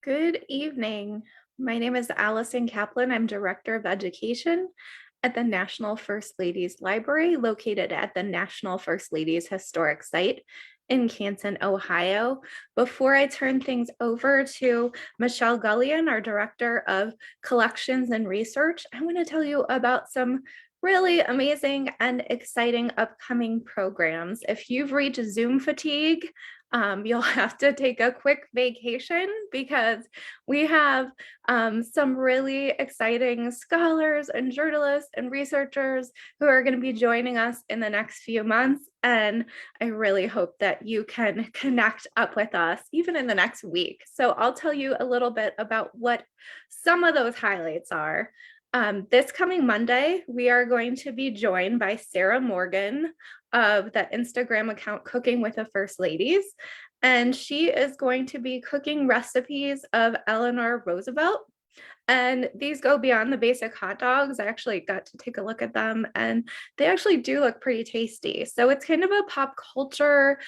Good evening. My name is Allison Kaplan. I'm Director of Education at the National First Ladies Library, located at the National First Ladies Historic Site in Canton, Ohio. Before I turn things over to Michelle Gullion, our Director of Collections and Research, I want to tell you about some really amazing and exciting upcoming programs. If you've reached Zoom fatigue, you'll have to take a quick vacation because we have some really exciting scholars and journalists and researchers who are going to be joining us in the next few months. And I really hope that you can connect up with us even in the next week. So I'll tell you a little bit about what some of those highlights are. This coming Monday, we are going to be joined by Sarah Morgan of the Instagram account Cooking with the First Ladies. And she is going to be cooking recipes of Eleanor Roosevelt. And these go beyond the basic hot dogs. I actually got to take a look at them and they actually do look pretty tasty. So it's kind of a pop culture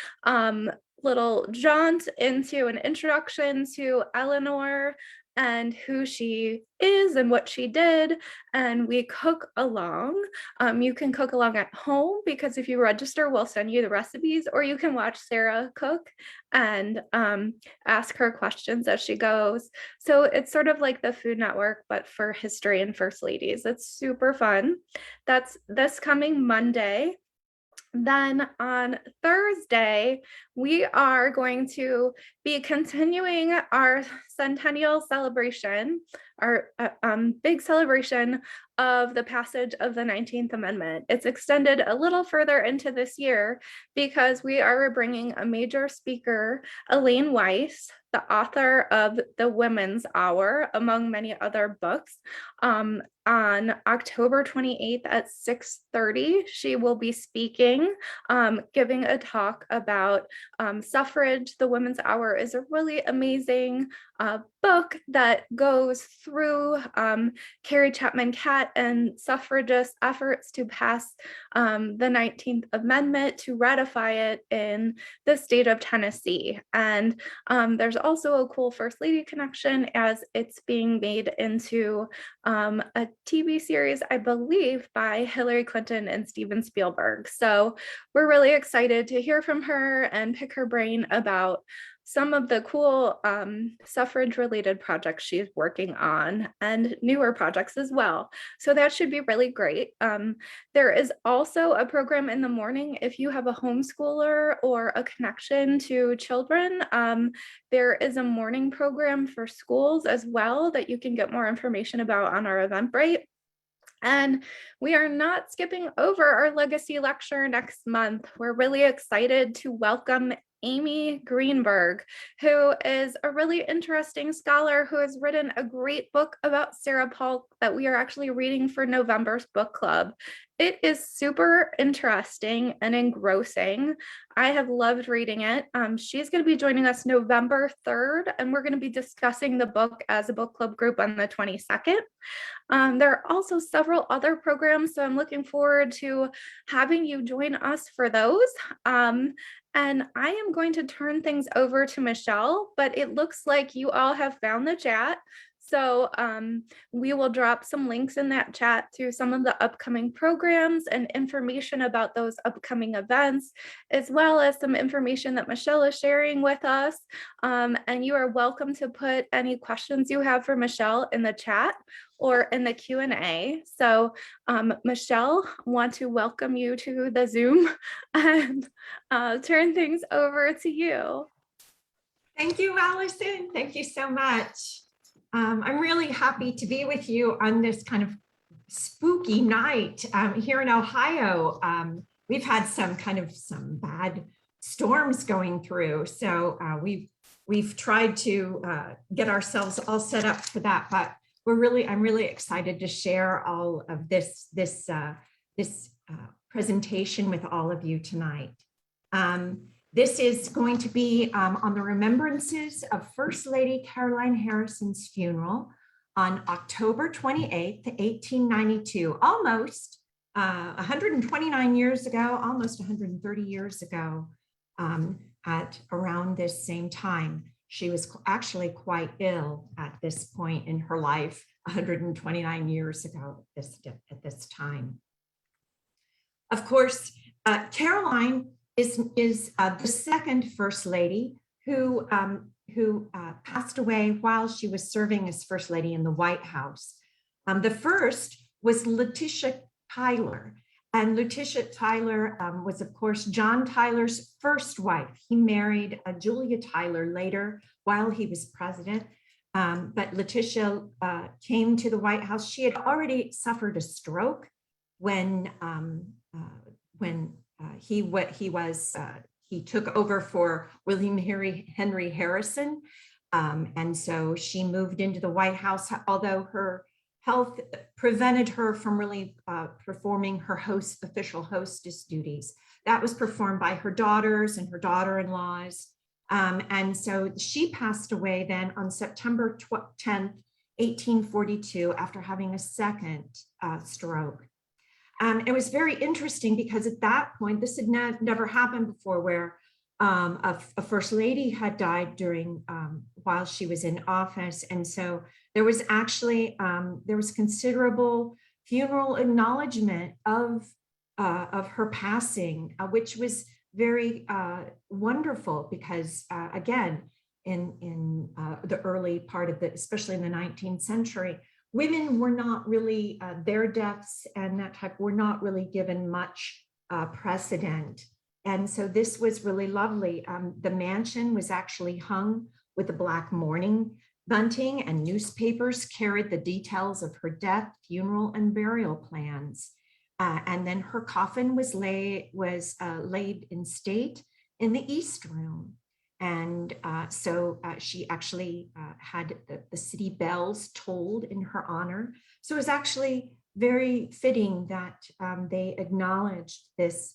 little jaunt into an introduction to Eleanor and who she is and what she did, and we cook along. You can cook along at home because if you register, we'll send you the recipes, or you can watch Sarah cook and ask her questions as she goes. So it's sort of like the Food Network, but for history and first ladies. It's super fun. That's this coming Monday. Then on Thursday, we are going to be continuing our centennial celebration, our big celebration of the passage of the 19th Amendment. It's extended a little further into this year because we are bringing a major speaker, Elaine Weiss, the author of The Women's Hour, among many other books. On October 28th at 6:30, she will be speaking, giving a talk about suffrage. The Women's Hour is a really amazing book that goes through Carrie Chapman Catt and suffragist efforts to pass the 19th Amendment, to ratify it in the state of Tennessee. And there's also a cool First Lady connection as it's being made into a TV series, I believe, by Hillary Clinton and Steven Spielberg. So we're really excited to hear from her and pick her brain about some of the cool suffrage related projects she's working on and newer projects as well. So that should be really great. There is also a program in the morning if you have a homeschooler or a connection to children. There is a morning program for schools as well that you can get more information about on our Eventbrite. And we are not skipping over our legacy lecture next month. We're really excited to welcome Amy Greenberg, who is a really interesting scholar who has written a great book about Sarah Polk that we are actually reading for November's book club. It is super interesting and engrossing. I have loved reading it. She's going to be joining us November 3rd, and we're going to be discussing the book as a book club group on the 22nd. There are also several other programs, so I'm looking forward to having you join us for those. And I am going to turn things over to Michelle, but it looks like you all have found the chat. So we will drop some links in that chat to some of the upcoming programs and information about those upcoming events, as well as some information that Michelle is sharing with us. And you are welcome to put any questions you have for Michelle in the chat or in the Q&A. So Michelle, want to welcome you to the Zoom and turn things over to you. Thank you, Allison. Thank you so much. I'm really happy to be with you on this kind of spooky night here in Ohio. We've had some bad storms going through, so we've tried to get ourselves all set up for that. But I'm really excited to share all of this presentation with all of you tonight. This is going to be on the remembrances of First Lady Caroline Harrison's funeral on October 28th, 1892, almost 129 years ago, almost 130 years ago, at around this same time. She was actually quite ill at this point in her life, 129 years ago at this time. Of course, Caroline is the second First Lady who passed away while she was serving as First Lady in the White House. The first was Letitia Tyler. And Letitia Tyler was, of course, John Tyler's first wife. He married Julia Tyler later while he was president. But Letitia came to the White House. She had already suffered a stroke when he took over for William Henry Harrison. And so she moved into the White House, although her health prevented her from really performing her official hostess duties. That was performed by her daughters and her daughter-in-laws. And so she passed away then on September 10th, 1842, after having a second stroke. It was very interesting because at that point, this had never happened before, where a First Lady had died during while she was in office. And so there was actually, there was considerable funeral acknowledgement of her passing, which was very wonderful because again, in the early part of especially in the 19th century, women were not really, their deaths and that type were not really given much precedent. And so this was really lovely. The mansion was actually hung with a black mourning bunting, and newspapers carried the details of her death, funeral, and burial plans. And then her coffin was laid in state in the East Room. And so she actually had the city bells tolled in her honor. So it was actually very fitting that they acknowledged this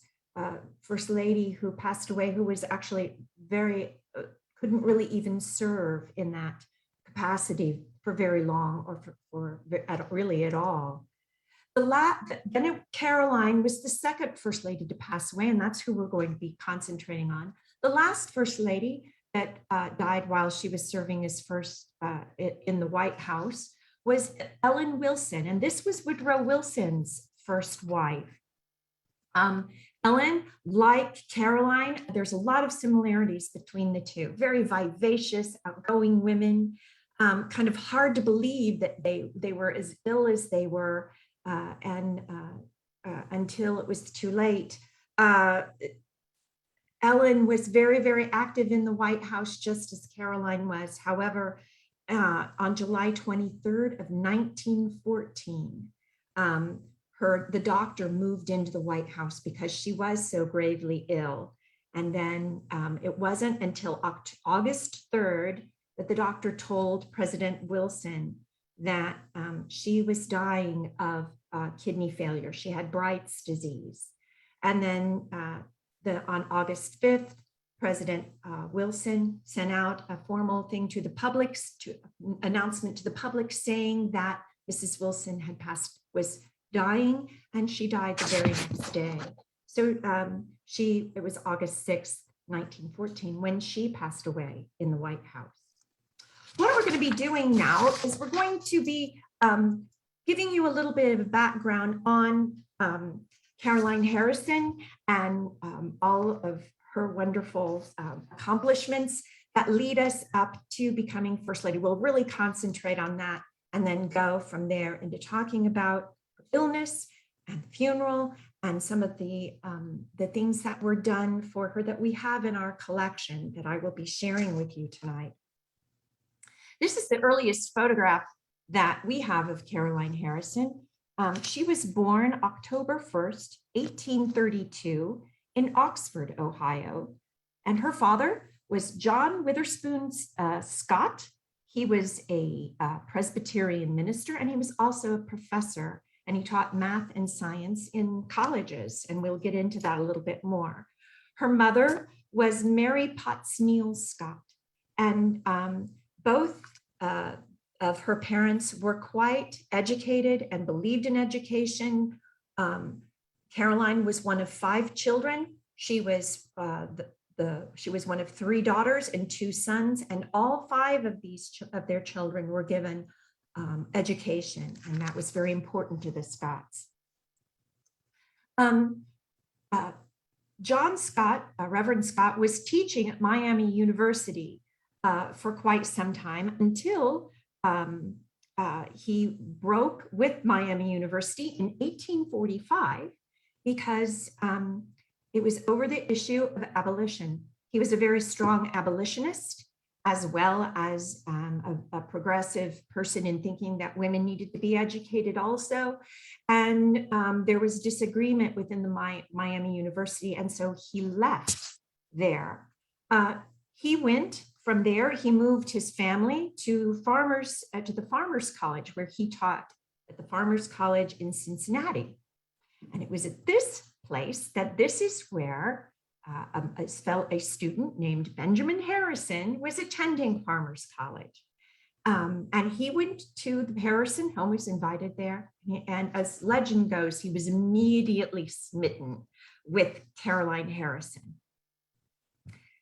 First Lady who passed away, who was actually couldn't really even serve in that capacity for very long or really at all. Then Caroline was the second First Lady to pass away, and that's who we're going to be concentrating on. The last First Lady that died while she was serving as first in the White House was Ellen Wilson, and this was Woodrow Wilson's first wife. Ellen, like Caroline, there's a lot of similarities between the two. Very vivacious, outgoing women, kind of hard to believe that they were as ill as they were, until it was too late. Ellen was very, very active in the White House, just as Caroline was. However, on July 23rd of 1914, the doctor moved into the White House because she was so gravely ill. And then it wasn't until August 3rd that the doctor told President Wilson that she was dying of kidney failure. She had Bright's disease. And then on August 5th, President Wilson sent out a formal thing to the public, announcement to the public saying that Mrs. Wilson was dying, and she died the very next day. So it was August 6th, 1914, when she passed away in the White House. What we're going to be doing now is we're going to be giving you a little bit of background on Caroline Harrison and all of her wonderful accomplishments that lead us up to becoming First Lady. We'll really concentrate on that and then go from there into talking about illness and funeral and some of the things that were done for her that we have in our collection that I will be sharing with you tonight. This is the earliest photograph that we have of Caroline Harrison. She was born October 1st, 1832 in Oxford, Ohio. And her father was John Witherspoon Scott. He was a Presbyterian minister, and he was also a professor, and he taught math and science in colleges, and we'll get into that a little bit more. Her mother was Mary Potts Neal Scott, and both of her parents were quite educated and believed in education. Caroline was one of 5 children. She was she was one of 3 daughters and 2 sons, and all 5 of their children were given education, and that was very important to the Scotts. John Scott, Reverend Scott, was teaching at Miami University for quite some time until he broke with Miami University in 1845 because it was over the issue of abolition. He was a very strong abolitionist, as well as a progressive person in thinking that women needed to be educated also. And there was disagreement within the Miami University, and so he left there. He went from there, he moved his family to the Farmers College, where he taught at the Farmers College in Cincinnati. And it was at this place that this is where a student named Benjamin Harrison was attending Farmers College. And he went to the Harrison home, was invited there. And as legend goes, he was immediately smitten with Caroline Harrison.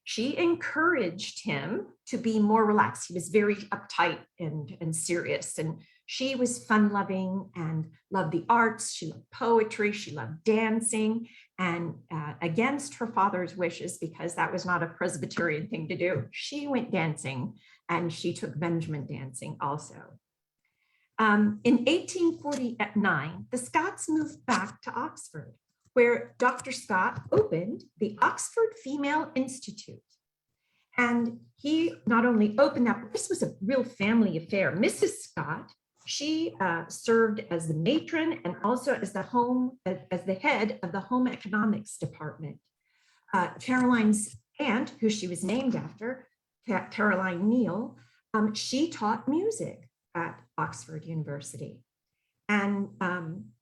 She encouraged him to be more relaxed. He was very uptight and serious. And she was fun-loving and loved the arts. She loved poetry. She loved dancing. And against her father's wishes, because that was not a Presbyterian thing to do, she went dancing, and she took Benjamin dancing also. In 1849, the Scotts moved back to Oxford, where Dr. Scott opened the Oxford Female Institute. And he not only opened that, but this was a real family affair. Mrs. Scott, she served as the matron and also as the head of the home economics department. Caroline's aunt, who she was named after, Caroline Neal, she taught music at Oxford University. And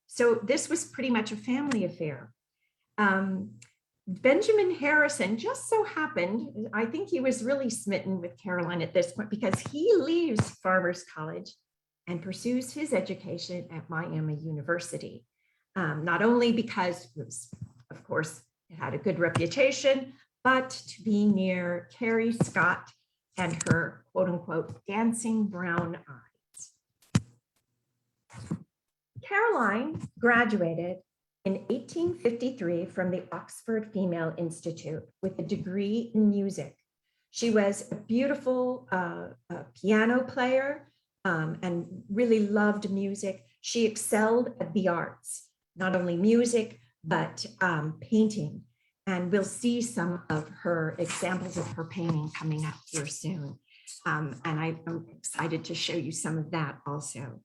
so this was pretty much a family affair. Benjamin Harrison just so happened, I think he was really smitten with Caroline at this point, because he leaves Farmers College and pursues his education at Miami University. Not only because it was, of course, it had a good reputation, but to be near Carrie Scott and her quote unquote dancing brown eyes. Caroline graduated in 1853 from the Oxford Female Institute with a degree in music. She was a beautiful piano player and really loved music. She excelled at the arts, not only music, but painting. And we'll see some of her examples of her painting coming up here soon. And I'm excited to show you some of that also.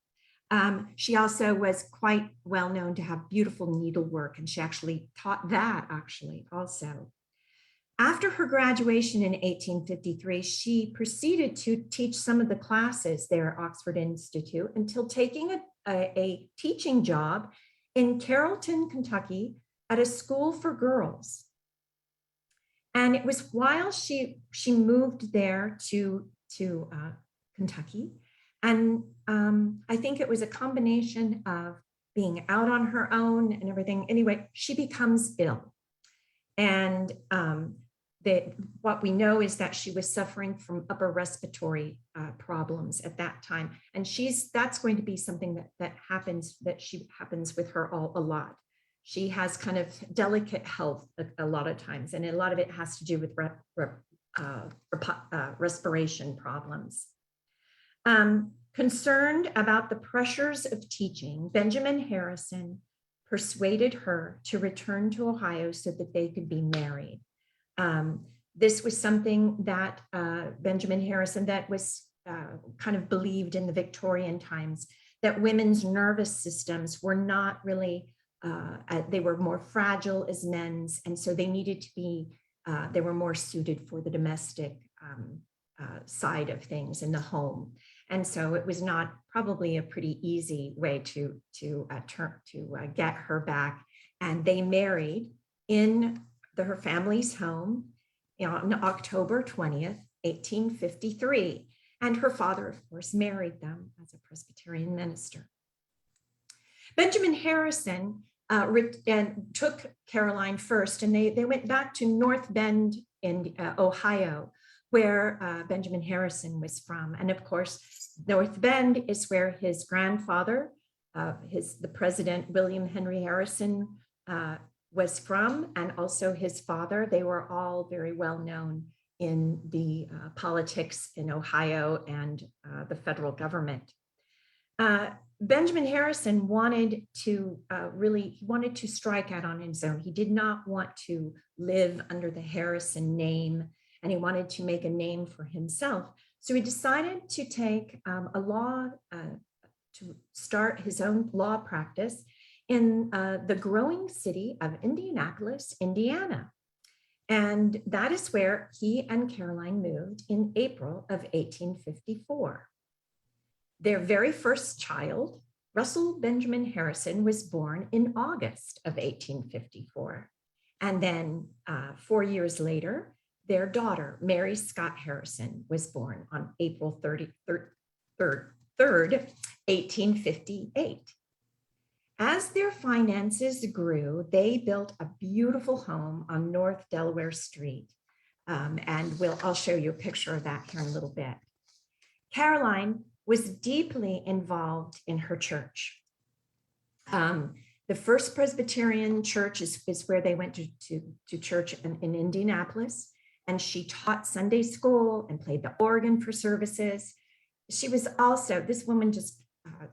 She also was quite well known to have beautiful needlework, and she actually taught that also. After her graduation in 1853, she proceeded to teach some of the classes there at Oxford Institute until taking a teaching job in Carrollton, Kentucky, at a school for girls. And it was while she moved there to Kentucky, and I think it was a combination of being out on her own and everything. Anyway, she becomes ill. And what we know is that she was suffering from upper respiratory problems at that time. And that's going to be something that happens with her a lot. She has kind of delicate health a lot of times, and a lot of it has to do with respiration problems. Concerned about the pressures of teaching, Benjamin Harrison persuaded her to return to Ohio so that they could be married. This was something that Benjamin Harrison, that was kind of believed in the Victorian times, that women's nervous systems were not really, they were more fragile as men's, and so they needed to be, they were more suited for the domestic side of things in the home. And so it was not probably a pretty easy way to get her back. And they married in her family's home on October 20th, 1853. And her father, of course, married them as a Presbyterian minister. Benjamin Harrison and took Caroline first, and they went back to North Bend in Ohio, where Benjamin Harrison was from. And of course, North Bend is where his grandfather, the president, William Henry Harrison, was from, and also his father. They were all very well known in the politics in Ohio and the federal government. Benjamin Harrison wanted to he wanted to strike out on his own. He did not want to live under the Harrison name, and he wanted to make a name for himself. So he decided to take to start his own law practice in the growing city of Indianapolis, Indiana. And that is where he and Caroline moved in April of 1854. Their very first child, Russell Benjamin Harrison, was born in August of 1854. And then 4 years later, their daughter, Mary Scott Harrison, was born on April 3rd, 1858. As their finances grew, they built a beautiful home on North Delaware Street. And I'll show you a picture of that here in a little bit. Caroline was deeply involved in her church. The First Presbyterian Church is where they went to church in Indianapolis, and she taught Sunday school and played the organ for services. She was also, this woman just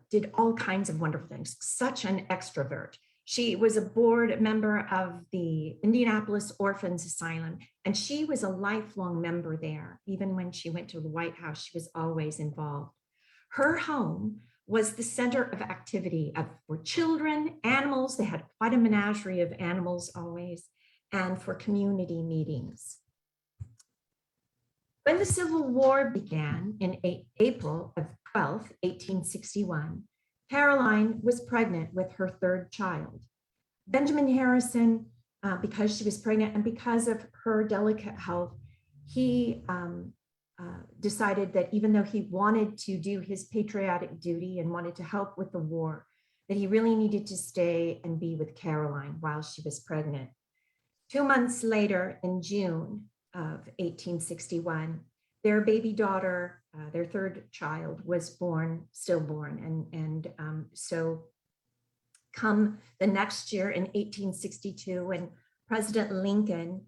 did all kinds of wonderful things, such an extrovert. She was a board member of the Indianapolis Orphans Asylum, and she was a lifelong member there. Even when she went to the White House, she was always involved. Her home was the center of activity for children, animals. They had quite a menagerie of animals always, and for community meetings. When the Civil War began in April of 12th, 1861, Caroline was pregnant with her third child. Benjamin Harrison, because she was pregnant and because of her delicate health, he decided that even though he wanted to do his patriotic duty and wanted to help with the war, that he really needed to stay and be with Caroline while she was pregnant. 2 months later, in June of 1861, their baby daughter, their third child, was stillborn. So come the next year in 1862, when President Lincoln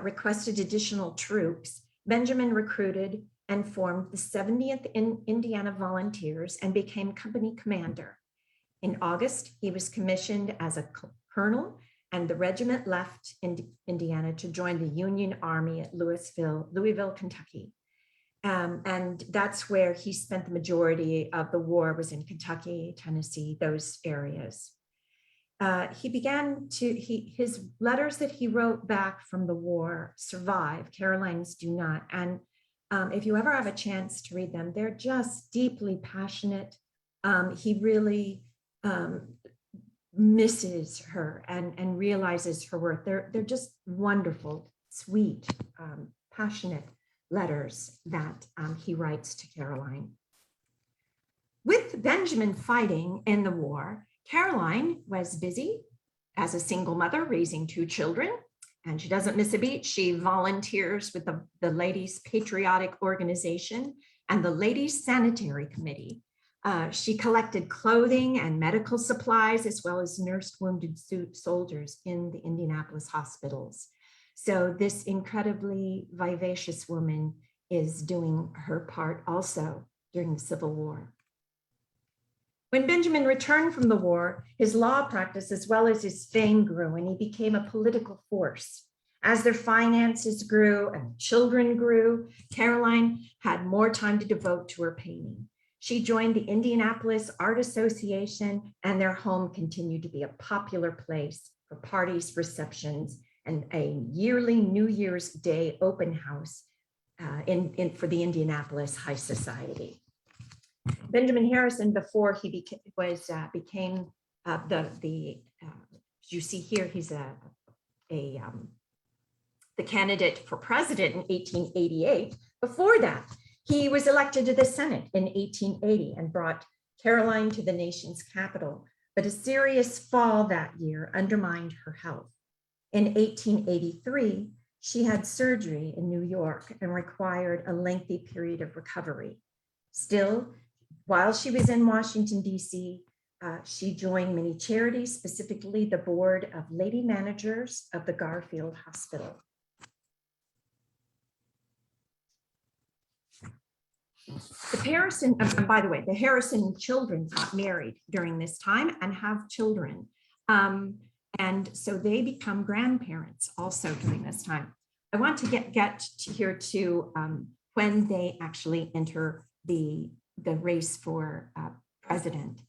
requested additional troops, Benjamin recruited and formed the 70th Indiana Volunteers and became company commander. In August, he was commissioned as a colonel, and the regiment left Indiana to join the Union Army at Louisville, Kentucky. And that's where he spent the majority of the war, was in Kentucky, Tennessee, those areas. His letters that he wrote back from the war survive. Caroline's do not. And if you ever have a chance to read them, they're just deeply passionate. He really misses her and realizes her worth. They're just wonderful, sweet, passionate letters that he writes to Caroline. With Benjamin fighting in the war, Caroline was busy as a single mother raising 2 children, and she doesn't miss a beat. She volunteers with the Ladies' Patriotic Organization and the Ladies' Sanitary Committee. She collected clothing and medical supplies, as well as nursed wounded soldiers in the Indianapolis hospitals. So this incredibly vivacious woman is doing her part also during the Civil War. When Benjamin returned from the war, his law practice as well as his fame grew, and he became a political force. As their finances grew and children grew, Caroline had more time to devote to her painting. She joined the Indianapolis Art Association, and their home continued to be a popular place for parties, receptions, and a yearly New Year's Day open house for the Indianapolis High Society. Benjamin Harrison, before he became you see here, he's the candidate for president in 1888. Before that, he was elected to the Senate in 1880 and brought Caroline to the nation's capital. but a serious fall that year undermined her health. In 1883, she had surgery in New York and required a lengthy period of recovery. Still, while she was in Washington, D.C., she joined many charities, specifically the board of lady managers of the Garfield Hospital. By the way, the Harrison children got married during this time and have children. And so they become grandparents also during this time. I want to get to here to when they actually enter the race for president.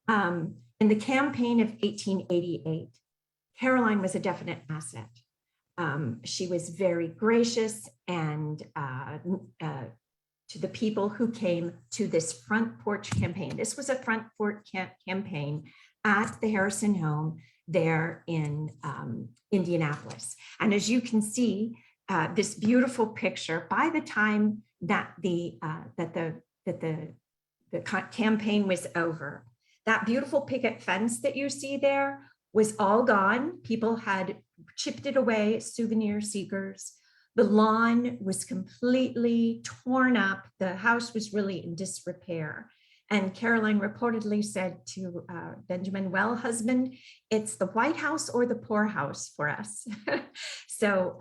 In the campaign of 1888, Caroline was a definite asset. She was very gracious and to the people who came to this front porch campaign. This was a front porch campaign at the Harrison home there in Indianapolis. And as you can see, this beautiful picture, by the time that the campaign was over, that beautiful picket fence that you see there was all gone. People had chipped it away, souvenir seekers. The lawn was completely torn up. The house was really in disrepair. And Caroline reportedly said to Benjamin, well, husband, it's the White House or the poorhouse for us. So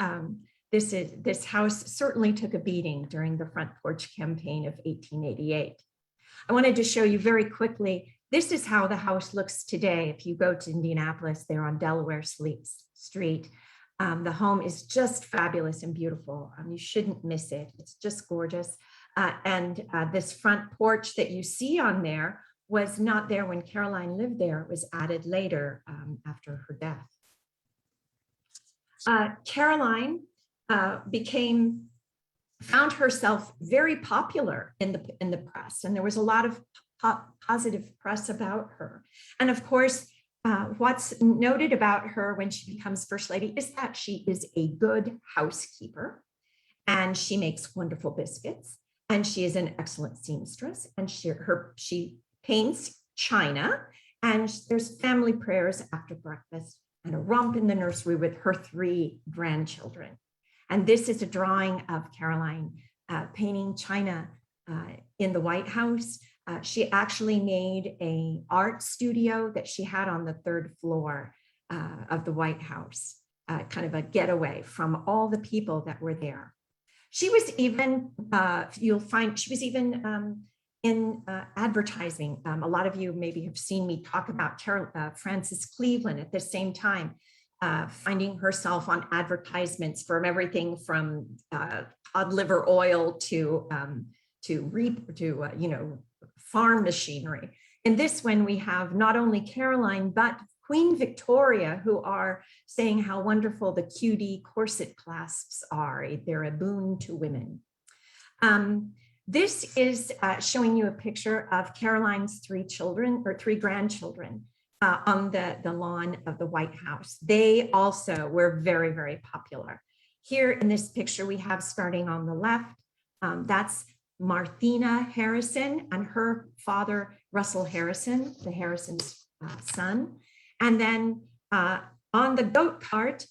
this house certainly took a beating during the front porch campaign of 1888. I wanted to show you very quickly, this is how the house looks today. If you go to Indianapolis, they're on Delaware Street. The home is just fabulous and beautiful. You shouldn't miss it. It's just gorgeous. And this front porch that you see on there was not there when Caroline lived there. It was added later after her death. Caroline found herself very popular in the press, and there was a lot of positive press about her. And of course, what's noted about her when she becomes First Lady is that she is a good housekeeper, and she makes wonderful biscuits, and she is an excellent seamstress, and she paints china, and there's family prayers after breakfast and a romp in the nursery with her 3 grandchildren. And this is a drawing of Caroline painting china in the White House. She actually made an art studio that she had on the 3rd floor of the White House, kind of a getaway from all the people that were there. She was even, you'll find, she was even in advertising. A lot of you maybe have seen me talk about Frances Cleveland at the same time, finding herself on advertisements from everything from cod liver oil to farm machinery. In this one, we have not only Caroline, but Queen Victoria, who are saying how wonderful the QD corset clasps are. They're a boon to women. This is showing you a picture of Caroline's 3 grandchildren on the lawn of the White House. They also were very, very popular. Here in this picture, we have, starting on the left, that's Marthena Harrison and her father, Russell Harrison, the Harrison's son. And then on the goat cart,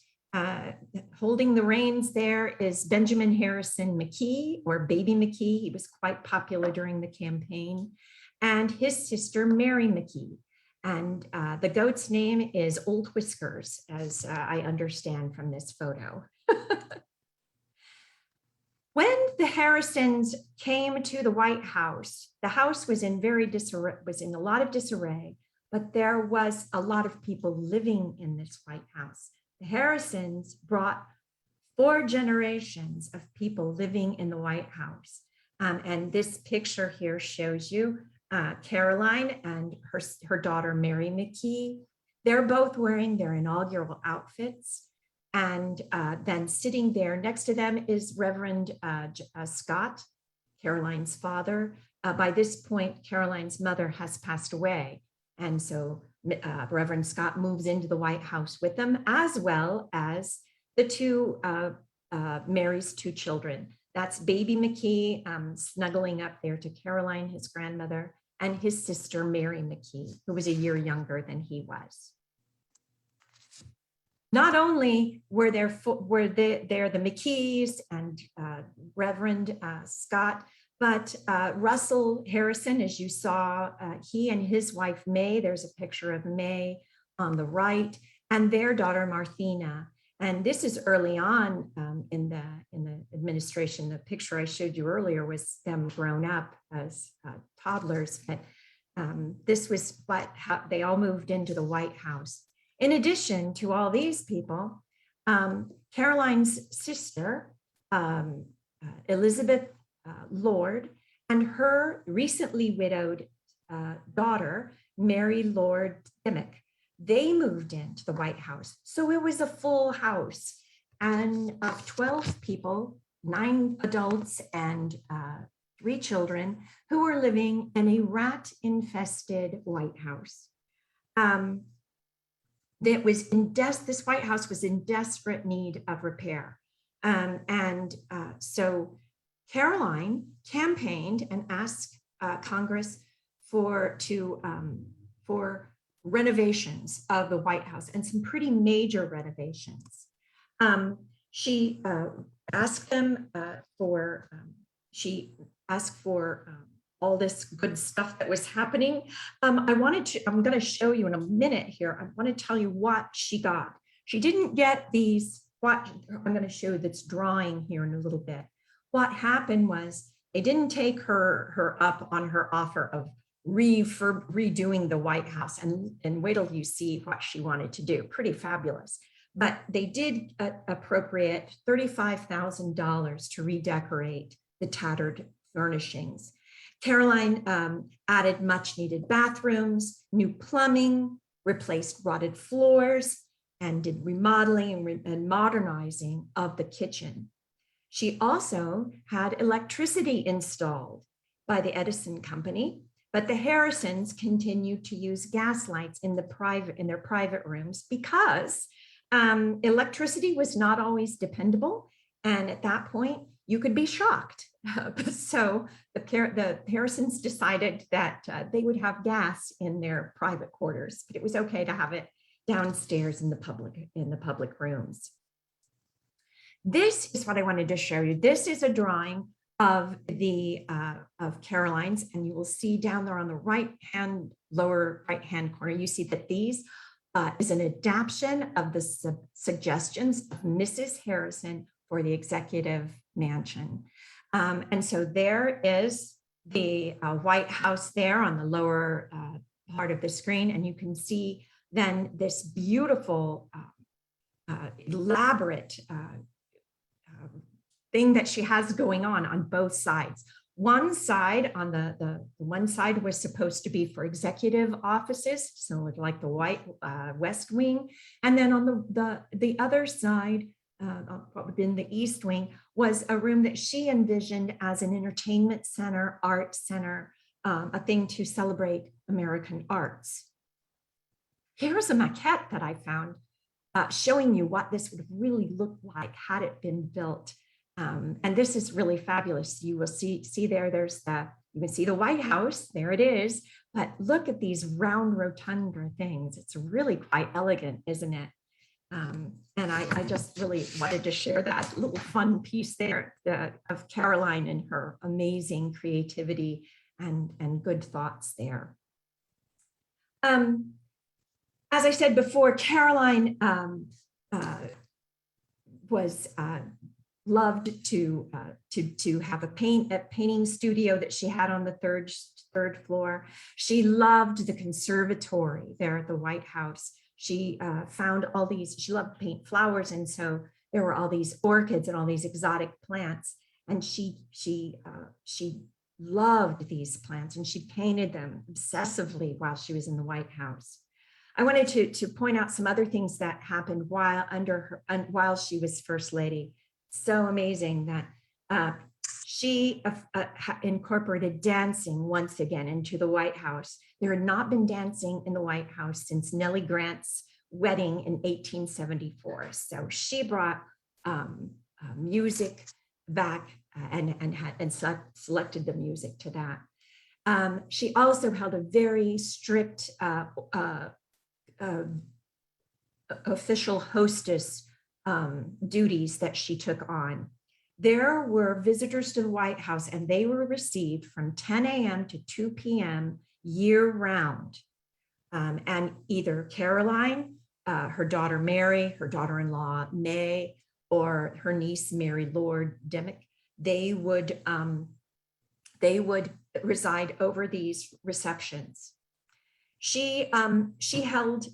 holding the reins there is Benjamin Harrison McKee, or Baby McKee. He was quite popular during the campaign, and his sister, Mary McKee. And the goat's name is Old Whiskers, as I understand from this photo. When the Harrisons came to the White House, the house was in a lot of disarray, but there was a lot of people living in this White House. The Harrisons brought 4 generations of people living in the White House. And this picture here shows you Caroline and her daughter, Mary McKee. They're both wearing their inaugural outfits. And then sitting there next to them is Reverend Scott, Caroline's father. By this point, Caroline's mother has passed away. And so Reverend Scott moves into the White House with them, as well as the 2, Mary's 2 children. That's Baby McKee snuggling up there to Caroline, his grandmother, and his sister, Mary McKee, who was a year younger than he was. Not only were there the McKees and Reverend Scott, but Russell Harrison, as you saw, he and his wife, May, there's a picture of May on the right, and their daughter, Marthena. And this is early on in the administration. The picture I showed you earlier was them grown up as toddlers, but this was how they all moved into the White House. In addition to all these people, Caroline's sister, Elizabeth Lord, and her recently widowed daughter, Mary Lord Dimmock, they moved into the White House. So it was a full house, and of 12 people, 9 adults and 3 children, who were living in a rat-infested White House. This White House was in desperate need of repair. So Caroline campaigned and asked Congress for renovations of the White House, and some pretty major renovations. She asked them for all this good stuff that was happening. I'm going to show you in a minute here. I want to tell you what she got. She didn't get these, what I'm going to show that's drawing here in a little bit. What happened was they didn't take her up on her offer of redoing the White House, and wait till you see what she wanted to do. Pretty fabulous. But they did appropriate $35,000 to redecorate the tattered furnishings. Caroline added much needed bathrooms, new plumbing, replaced rotted floors, and did remodeling and modernizing of the kitchen. She also had electricity installed by the Edison Company, but the Harrisons continued to use gas lights in their private rooms because electricity was not always dependable. And at that point, you could be shocked. So the Harrisons decided that they would have gas in their private quarters, but it was okay to have it downstairs in the public rooms. This is what I wanted to show you. This is a drawing of Caroline's, and you will see down there on the lower right hand corner, you see that these is an adaptation of the suggestions of Mrs. Harrison for the executive mansion. And so there is the White House there on the lower part of the screen, and you can see then this beautiful, elaborate thing that she has going on both sides. One side, on the one side was supposed to be for executive offices, so like the West Wing, and then on the other side, what would be in the East Wing, was a room that she envisioned as an entertainment center, art center, a thing to celebrate American arts. Here's a maquette that I found showing you what this would really look like had it been built. And this is really fabulous. You will see there, you can see the White House, there it is, but look at these round rotunda things. It's really quite elegant, isn't it? And I just really wanted to share that little fun piece there of Caroline and her amazing creativity and good thoughts there. As I said before, Caroline was loved to have a painting studio that she had on the third floor. She loved the conservatory there at the White House. She found all these, she loved to paint flowers, and so there were all these orchids and all these exotic plants, and she loved these plants, and she painted them obsessively while she was in the White House. I wanted to point out some other things that happened while she was First Lady. So amazing that she incorporated dancing once again into the White House. There had not been dancing in the White House since Nellie Grant's wedding in 1874. So she brought music back and selected the music to that. She also held a very strict official hostess duties that she took on. There were visitors to the White House, and they were received from 10 a.m. to 2 p.m. year round. And either Caroline, her daughter Mary, her daughter-in-law May, or her niece Mary Lord Dimick, they would reside over these receptions. She held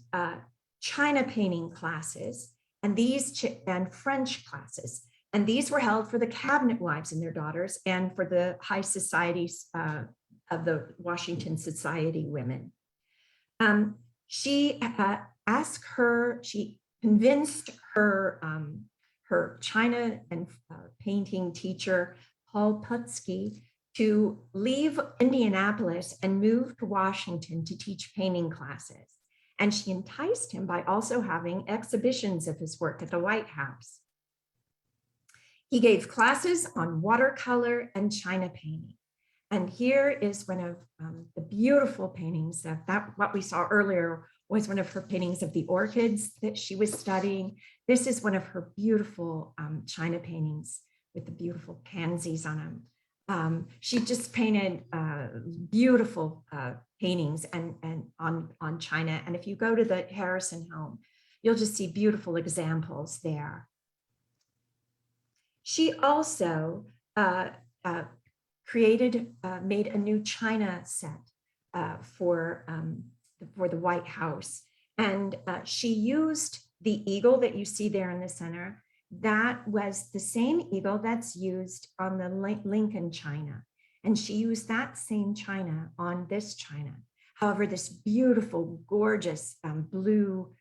China painting classes and French classes. And these were held for the cabinet wives and their daughters and for the high societies of the Washington Society women. She convinced her China and painting teacher, Paul Putsky, to leave Indianapolis and move to Washington to teach painting classes. And she enticed him by also having exhibitions of his work at the White House. He gave classes on watercolor and China painting. And here is one of the beautiful paintings of that. What we saw earlier was one of her paintings of the orchids that she was studying. This is one of her beautiful China paintings with the beautiful pansies on them. She just painted beautiful paintings and on China. And if you go to the Harrison home, you'll just see beautiful examples there. She also made a new China set for the White House. And she used the eagle that you see there in the center. That was the same eagle that's used on the Lincoln China. And she used that same China on this China. However, this beautiful, gorgeous blue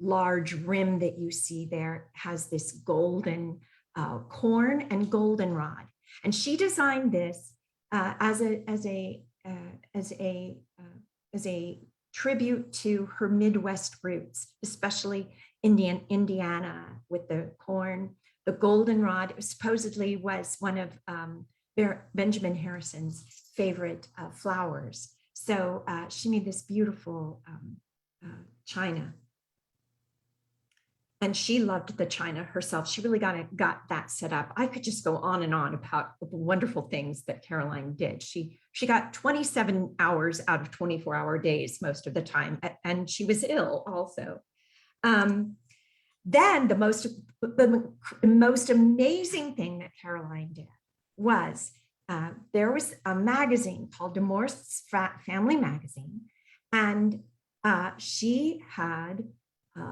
large rim that you see there has this golden corn and goldenrod. And she designed this as a tribute to her Midwest roots, especially Indiana with the corn. The goldenrod supposedly was one of Benjamin Harrison's favorite flowers. So she made this beautiful china. And she loved the china herself. She really got that set up. I could just go on and on about the wonderful things that Caroline did. She got 27 hours out of 24-hour days most of the time, and she was ill also. Then the most amazing thing that Caroline did was there was a magazine called Demorst's Family Magazine, and she had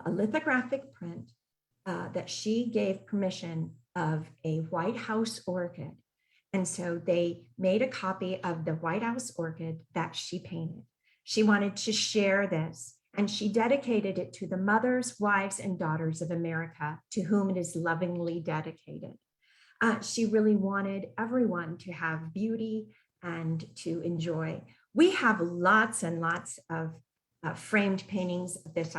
a lithographic print that she gave permission of a White House orchid. And so they made a copy of the White House orchid that she painted. She wanted to share this, and she dedicated it to the mothers, wives, and daughters of America, to whom it is lovingly dedicated. She really wanted everyone to have beauty and to enjoy. We have lots and lots of framed paintings of this.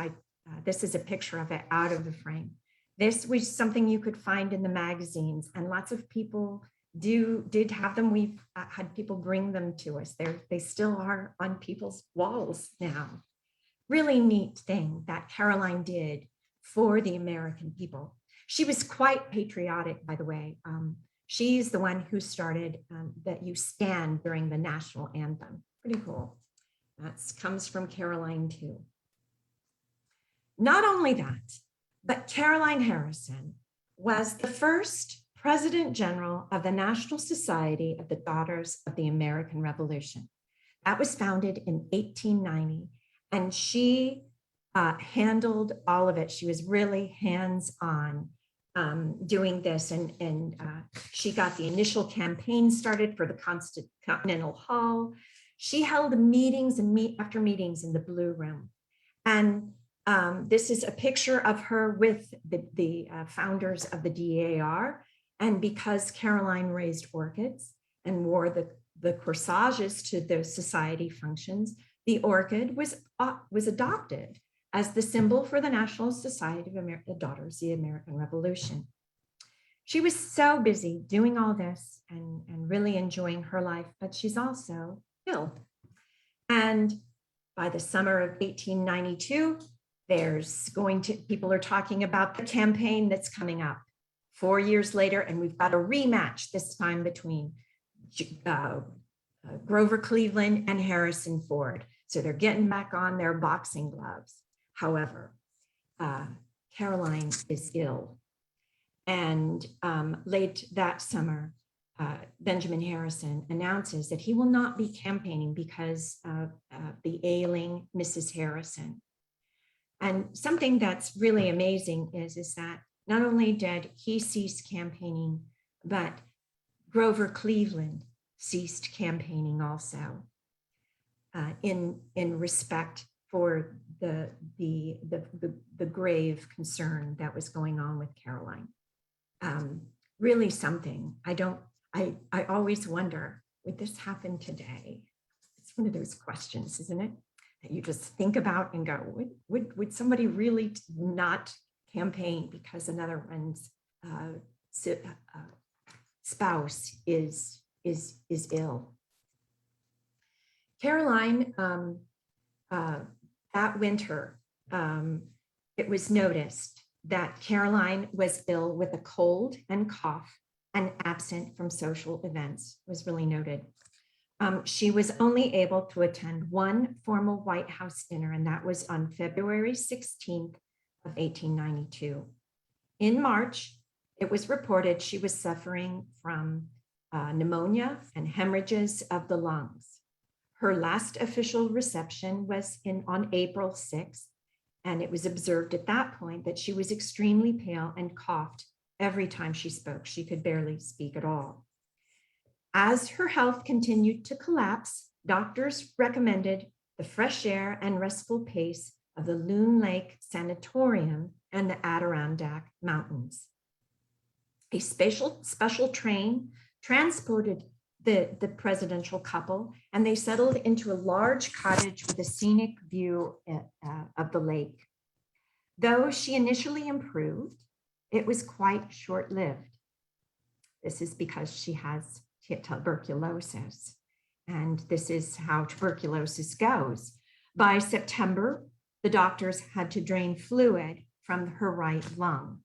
This is a picture of it out of the frame. This was something you could find in the magazines, and lots of people did have them. We've had people bring them to us. They still are on people's walls now. Really neat thing that Caroline did for the American people. She was quite patriotic, by the way. She's the one who started that you stand during the national anthem. Pretty cool. That comes from Caroline too. Not only that, but Caroline Harrison was the first President General of the National Society of the Daughters of the American Revolution. That was founded in 1890, and she handled all of it. She was really hands-on doing this, and she got the initial campaign started for the Continental Hall. She held meetings after meetings in the Blue Room. And this is a picture of her with the founders of the DAR. And because Caroline raised orchids and wore the corsages to the society functions, the orchid was adopted as the symbol for the National Society of Daughters of the American Revolution. She was so busy doing all this and really enjoying her life, but she's also ill. And by the summer of 1892, people are talking about the campaign that's coming up 4 years later, and we've got a rematch this time between Grover Cleveland and Harrison Ford. So they're getting back on their boxing gloves. However, Caroline is ill. And late that summer, Benjamin Harrison announces that he will not be campaigning because of the ailing Mrs. Harrison. And something that's really amazing is that not only did he cease campaigning, but Grover Cleveland ceased campaigning also in respect for the grave concern that was going on with Caroline. Really something. I always wonder, would this happen today? It's one of those questions, isn't it? That you just think about and go, would somebody really not campaign because another one's spouse is ill? Caroline, that winter, it was noticed that Caroline was ill with a cold and cough and absent from social events, was really noted. She was only able to attend one formal White House dinner, and that was on February 16th of 1892. In March, it was reported she was suffering from pneumonia and hemorrhages of the lungs. Her last official reception was on April 6th, and it was observed at that point that she was extremely pale and coughed every time she spoke. She could barely speak at all. As her health continued to collapse, doctors recommended the fresh air and restful pace of the Loon Lake Sanatorium and the Adirondack Mountains. A special train transported the presidential couple, and they settled into a large cottage with a scenic view of the lake. Though she initially improved, it was quite short-lived. This is because she has tuberculosis, and this is how tuberculosis goes. By September, the doctors had to drain fluid from her right lung,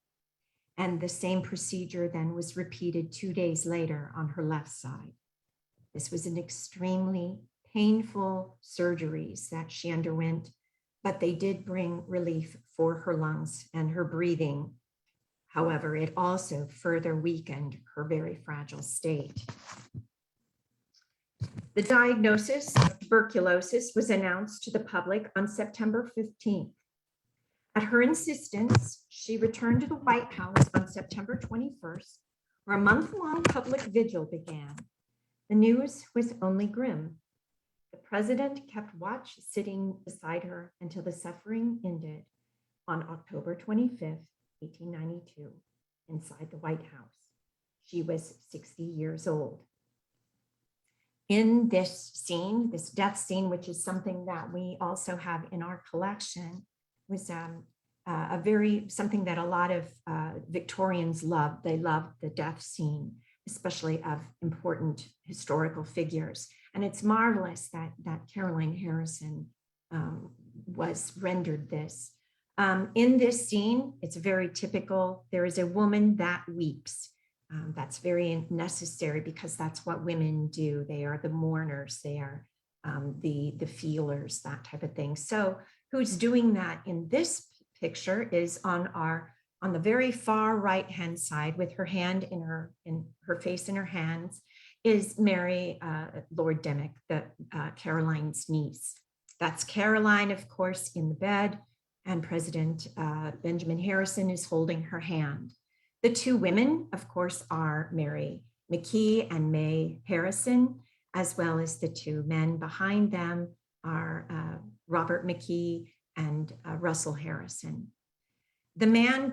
and the same procedure then was repeated 2 days later on her left side. This was an extremely painful surgeries that she underwent, but they did bring relief for her lungs and her breathing. However, it also further weakened her very fragile state. The diagnosis of tuberculosis was announced to the public on September 15th. At her insistence, she returned to the White House on September 21st, where a month-long public vigil began. The news was only grim. The president kept watch, sitting beside her until the suffering ended on October 25th, 1892, inside the White House. She was 60 years old. In this scene, this death scene, which is something that we also have in our collection, was something that a lot of Victorians loved. They loved the death scene, especially of important historical figures. And it's marvelous that Caroline Harrison was rendered this. In this scene, it's very typical. There is a woman that weeps. That's very necessary because that's what women do. They are the mourners. They are the feelers, that type of thing. So who's doing that in this picture is on the very far right-hand side, with her hand in her face in her hands, is Mary Lord Demick, Caroline's niece. That's Caroline, of course, in the bed, and President Benjamin Harrison is holding her hand. The two women, of course, are Mary McKee and May Harrison, as well as the two men behind them are Robert McKee and Russell Harrison. The man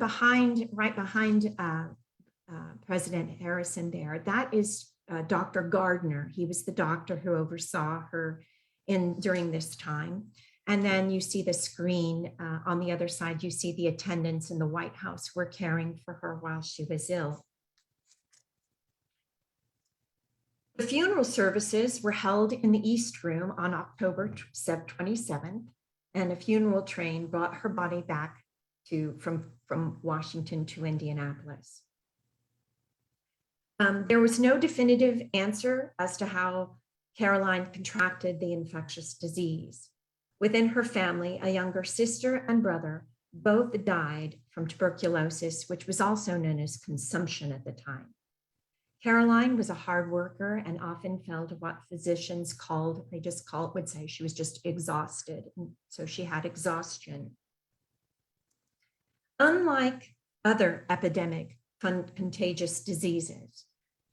right behind President Harrison there, that is Dr. Gardner. He was the doctor who oversaw her during this time. And then you see the screen on the other side, you see the attendants in the White House were caring for her while she was ill. The funeral services were held in the East Room on October 27th, and a funeral train brought her body back from Washington to Indianapolis. There was no definitive answer as to how Caroline contracted the infectious disease. Within her family, a younger sister and brother both died from tuberculosis, which was also known as consumption at the time. Caroline was a hard worker and often felt what physicians would say she was just exhausted. And so she had exhaustion. Unlike other epidemic contagious diseases,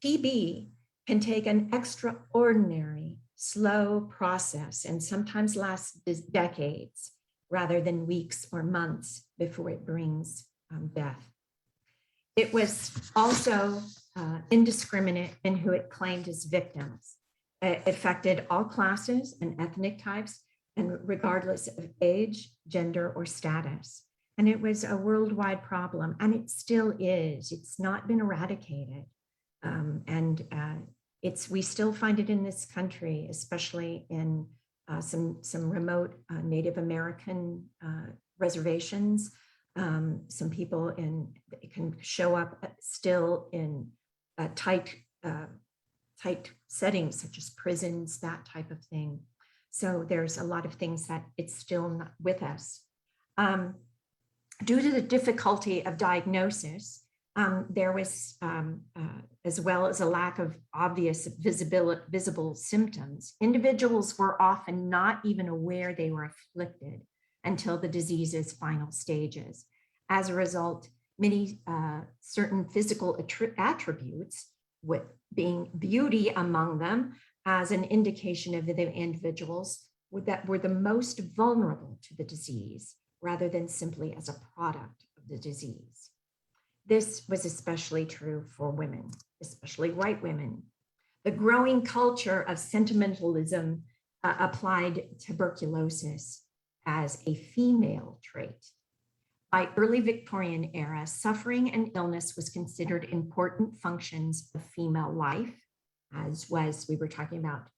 TB can take an extraordinary, slow process and sometimes last decades rather than weeks or months before it brings death. It was also indiscriminate in who it claimed as victims. It affected all classes and ethnic types, and regardless of age, gender, or status. And it was a worldwide problem, and it still is. It's not been eradicated. We still find it in this country, especially in some remote Native American reservations. Some people it can show up still in tight settings such as prisons, that type of thing. So there's a lot of things that it's still not with us. Due to the difficulty of diagnosis, there was, as well as a lack of obvious visible symptoms, individuals were often not even aware they were afflicted until the disease's final stages. As a result, many certain physical attributes, with being beauty among them, as an indication of the individuals that were the most vulnerable to the disease, rather than simply as a product of the disease. This was especially true for women, especially white women. The growing culture of sentimentalism applied tuberculosis as a female trait. By early Victorian era, suffering and illness was considered important functions of female life, as we were talking about,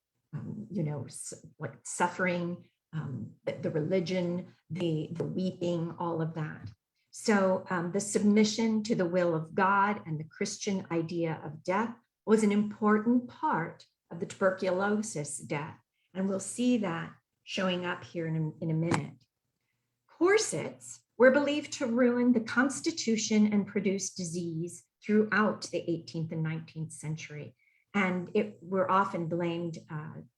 like suffering, the religion, the weeping, all of that. So the submission to the will of God and the Christian idea of death was an important part of the tuberculosis death. And we'll see that showing up here in a minute. Corsets were believed to ruin the constitution and produce disease throughout the 18th and 19th century. And it were often blamed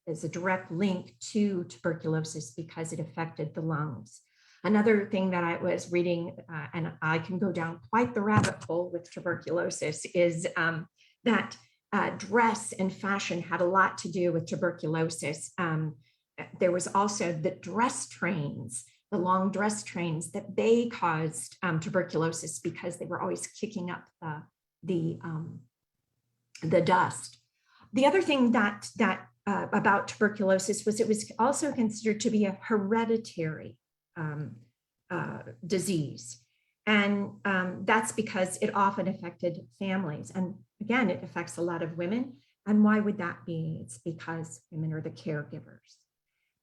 as a direct link to tuberculosis because it affected the lungs. Another thing that I was reading, and I can go down quite the rabbit hole with tuberculosis, is that dress and fashion had a lot to do with tuberculosis. There was also the dress trains, the long dress trains, that they caused tuberculosis because they were always kicking up the dust. The other thing that about tuberculosis was it was also considered to be a hereditary disease. And that's because it often affected families. And again, it affects a lot of women. And why would that be? It's because women are the caregivers.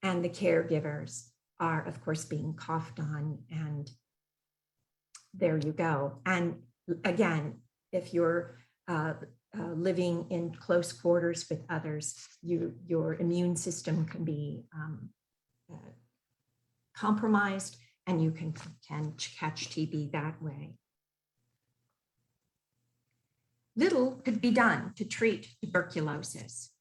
And the caregivers are, of course, being coughed on. And there you go. And again, if you're living in close quarters with others, your immune system can be compromised, and you can catch TB that way. Little could be done to treat tuberculosis.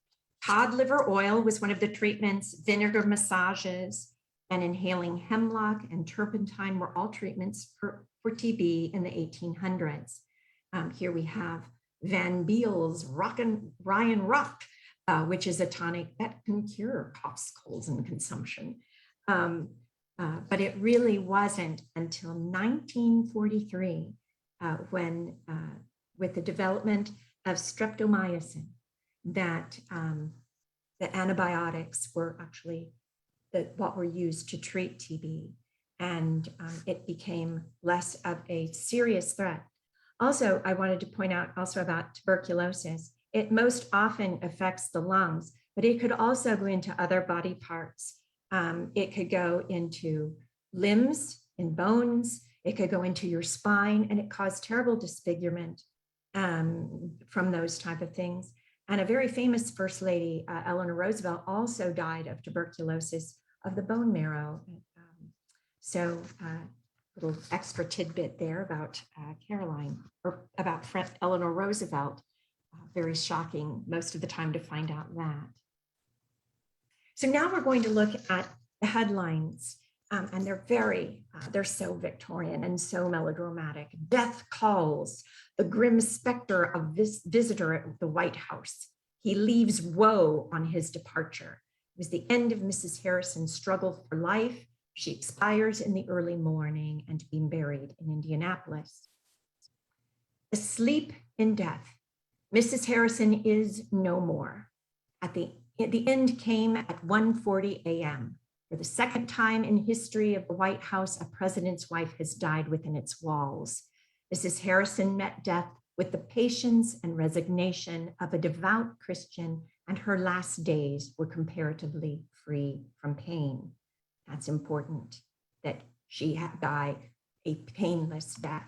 Cod liver oil was one of the treatments, vinegar massages, and inhaling hemlock and turpentine were all treatments for TB in the 1800s. Here we have Van Beel's Ryan Rock, which is a tonic that can cure coughs, colds, and consumption. But it really wasn't until 1943 when, with the development of streptomycin, that the antibiotics were actually what were used to treat TB, and it became less of a serious threat. Also, I wanted to point out also about tuberculosis It most often affects the lungs, but it could also go into other body parts. It could go into limbs and bones. It could go into your spine, and it caused terrible disfigurement from those type of things. And a very famous First Lady, Eleanor Roosevelt, also died of tuberculosis of the bone marrow. So little extra tidbit there about Caroline, or about Eleanor Roosevelt. Very shocking most of the time to find out that. So now we're going to look at the headlines, and they're so Victorian and so melodramatic. Death calls, the grim specter of this visitor at the White House. He leaves woe on his departure. It was the end of Mrs. Harrison's struggle for life. She expires in the early morning and being buried in Indianapolis. Asleep in death. Mrs. Harrison is no more. The end came at 1:40 a.m. For the second time in history of the White House, a president's wife has died within its walls. Mrs. Harrison met death with the patience and resignation of a devout Christian, and her last days were comparatively free from pain. That's important, that she had died a painless death.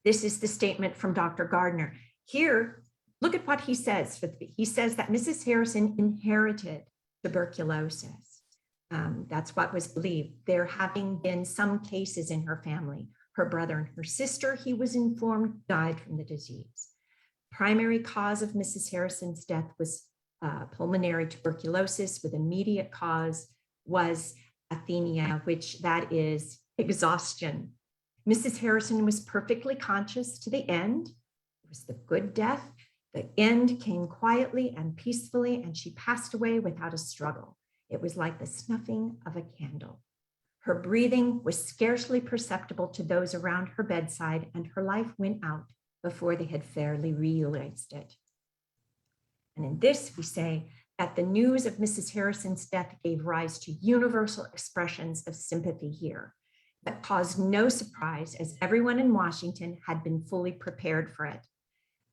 This is the statement from Dr. Gardner. Here, look at what he says. He says that Mrs. Harrison inherited tuberculosis. That's what was believed. There having been some cases in her family. Her brother and her sister, he was informed, died from the disease. Primary cause of Mrs. Harrison's death was pulmonary tuberculosis, with immediate cause was athenia, which that is exhaustion. Mrs. Harrison was perfectly conscious to the end. It was the good death. The end came quietly and peacefully, and she passed away without a struggle. It was like the snuffing of a candle. Her breathing was scarcely perceptible to those around her bedside, and her life went out before they had fairly realized it. And in this, we say that the news of Mrs. Harrison's death gave rise to universal expressions of sympathy here, that caused no surprise, as everyone in Washington had been fully prepared for it.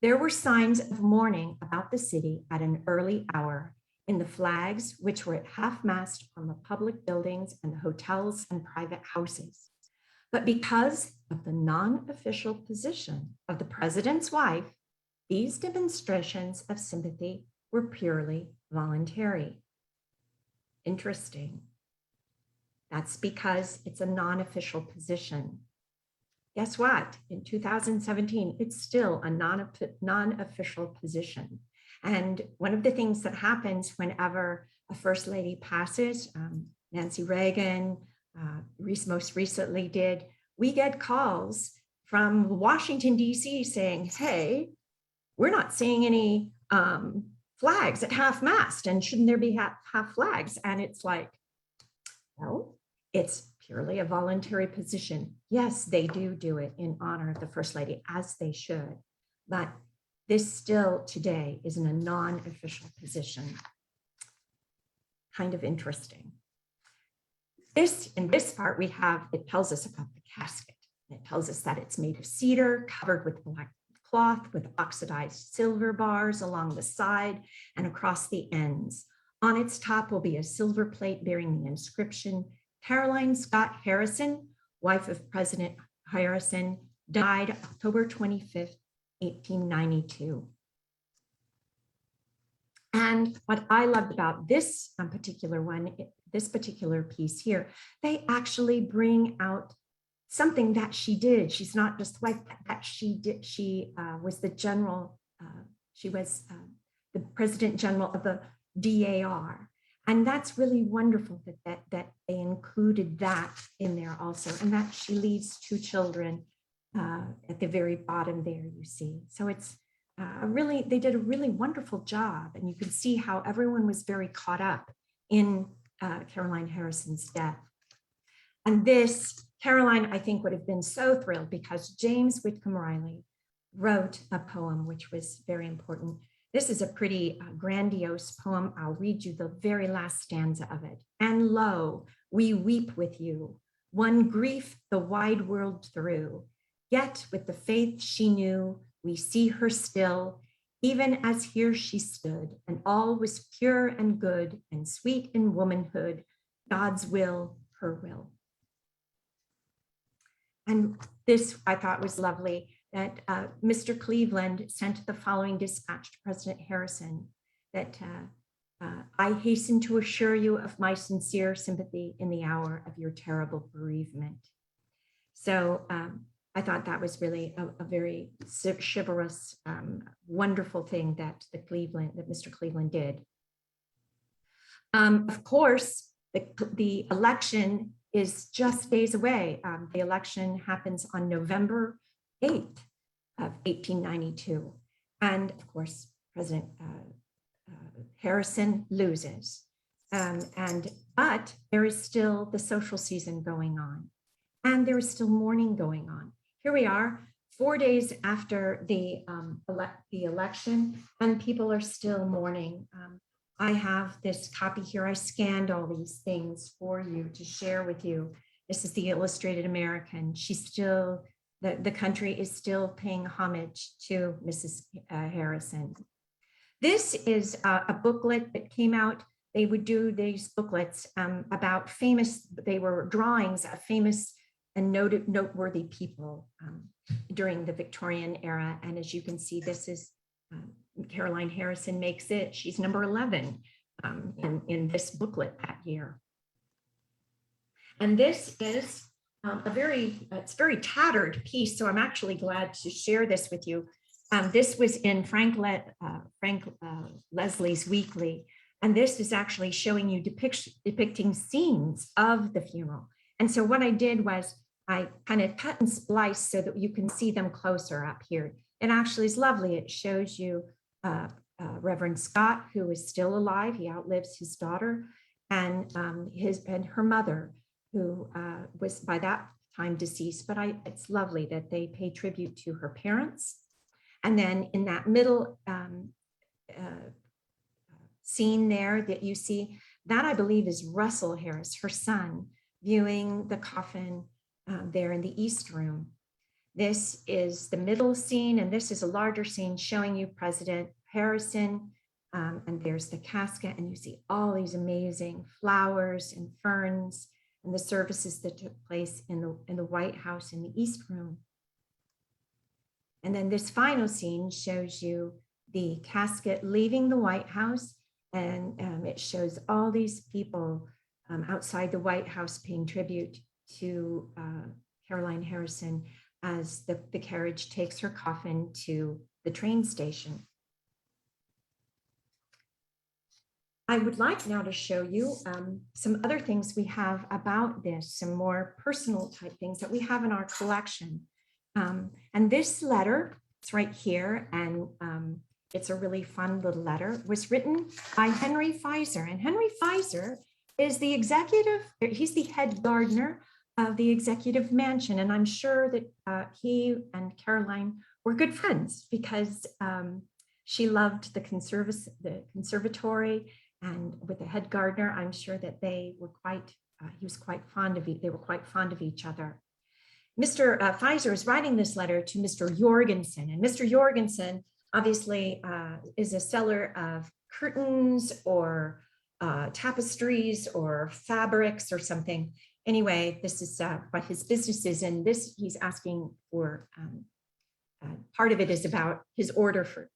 There were signs of mourning about the city at an early hour, in the flags, which were at half-mast on the public buildings and the hotels and private houses. But because of the non-official position of the president's wife, these demonstrations of sympathy were purely voluntary. Interesting. That's because it's a non-official position. Guess what? In 2017, it's still a non-official position. And one of the things that happens whenever a first lady passes, Nancy Reagan most recently did, we get calls from Washington, D.C. saying, hey, we're not seeing any flags at half-mast, and shouldn't there be half flags? And it's like, well, it's purely a voluntary position. Yes, they do it in honor of the First Lady, as they should. But this still today is in a non-official position. Kind of interesting. In this part, it tells us about the casket. It tells us that it's made of cedar, covered with black cloth, with oxidized silver bars along the side and across the ends. On its top will be a silver plate bearing the inscription, Caroline Scott Harrison, wife of President Harrison, died October 25th, 1892. And what I loved about this particular piece here, they actually bring out something that she did. She's not just wife, that she did. She was the general, she was the President General of the DAR. And that's really wonderful that they included that in there also, and that she leaves two children at the very bottom there, you see. So it's they did a really wonderful job, and you can see how everyone was very caught up in Caroline Harrison's death. And this, Caroline, I think, would have been so thrilled, because James Whitcomb Riley wrote a poem which was very important. This is a pretty grandiose poem. I'll read you the very last stanza of it. And lo, we weep with you, one grief the wide world through. Yet with the faith she knew, we see her still even as here she stood, and all was pure and good and sweet in womanhood, God's will, her will. And this I thought was lovely, that Mr. Cleveland sent the following dispatch to President Harrison, that I hasten to assure you of my sincere sympathy in the hour of your terrible bereavement. So I thought that was really a very chivalrous, wonderful thing that Mr. Cleveland did. Of course, the election is just days away. The election happens on November 8th of 1892. And of course, President Harrison loses. But there is still the social season going on, and there is still mourning going on. Here we are, 4 days after the election, and people are still mourning. I have this copy here. I scanned all these things for you to share with you. This is the Illustrated American. She's still, the country is still paying homage to Mrs. Harrison. This is a booklet that came out. They would do these booklets about famous, they were drawings of famous and noteworthy people during the Victorian era. And as you can see, this is Caroline Harrison makes it. She's number 11 in this booklet that year. And this is it's very tattered piece. So I'm actually glad to share this with you. This was in Frank Leslie's Weekly. And this is actually showing you depicting scenes of the funeral. And so what I did was I kind of cut and spliced so that you can see them closer up here. It actually is lovely. It shows you Reverend Scott, who is still alive. He outlives his daughter, and her mother, who was by that time deceased. But it's lovely that they pay tribute to her parents. And then in that middle scene there that you see, that I believe is Russell Harris, her son, viewing the coffin there in the East Room. This is the middle scene, and this is a larger scene showing you President Harrison, and there's the casket, and you see all these amazing flowers and ferns and the services that took place in the White House in the East Room. And then this final scene shows you the casket leaving the White House, and it shows all these people outside the White House paying tribute to Caroline Harrison as the carriage takes her coffin to the train station. I would like now to show you some other things we have about this, some more personal type things that we have in our collection. And this letter, it's right here, and it's a really fun little letter, was written by Henry Pfizer. And Henry Pfizer is the executive, he's the head gardener of the executive mansion. And I'm sure that he and Caroline were good friends because she loved the conservatory, and with the head gardener, I'm sure that they were he was quite fond of they were quite fond of each other. Mr. Pfizer is writing this letter to Mr. Jorgensen, and Mr. Jorgensen obviously is a seller of curtains or tapestries or fabrics or something. Anyway, this is what his business is, and this he's asking for. Part of it is about his order for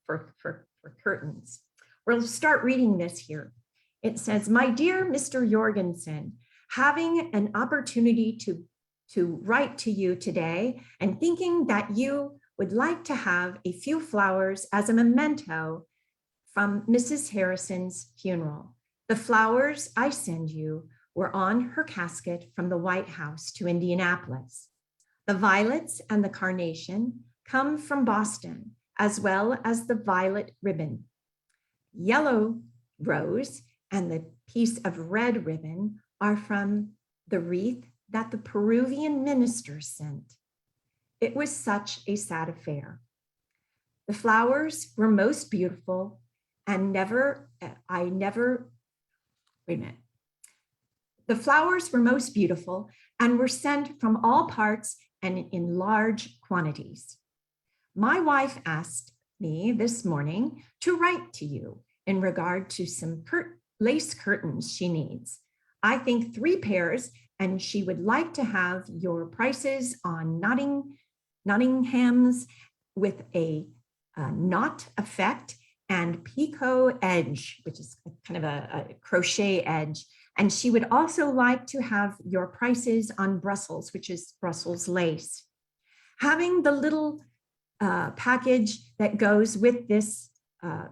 curtains. We'll start reading this here. It says, "My dear Mr. Jorgensen, having an opportunity to write to you today and thinking that you would like to have a few flowers as a memento from Mrs. Harrison's funeral. The flowers I send you were on her casket from the White House to Indianapolis. The violets and the carnation come from Boston, as well as the violet ribbon. Yellow rose and the piece of red ribbon are from the wreath that the Peruvian minister sent. It was such a sad affair. The flowers were most beautiful and The flowers were most beautiful and were sent from all parts and in large quantities. My wife asked me this morning to write to you in regard to some lace curtains she needs. I think 3 pairs, and she would like to have your prices on Nottingham's with a knot effect and picot edge, which is kind of a crochet edge. And she would also like to have your prices on Brussels, which is Brussels lace. Having the little package that goes with this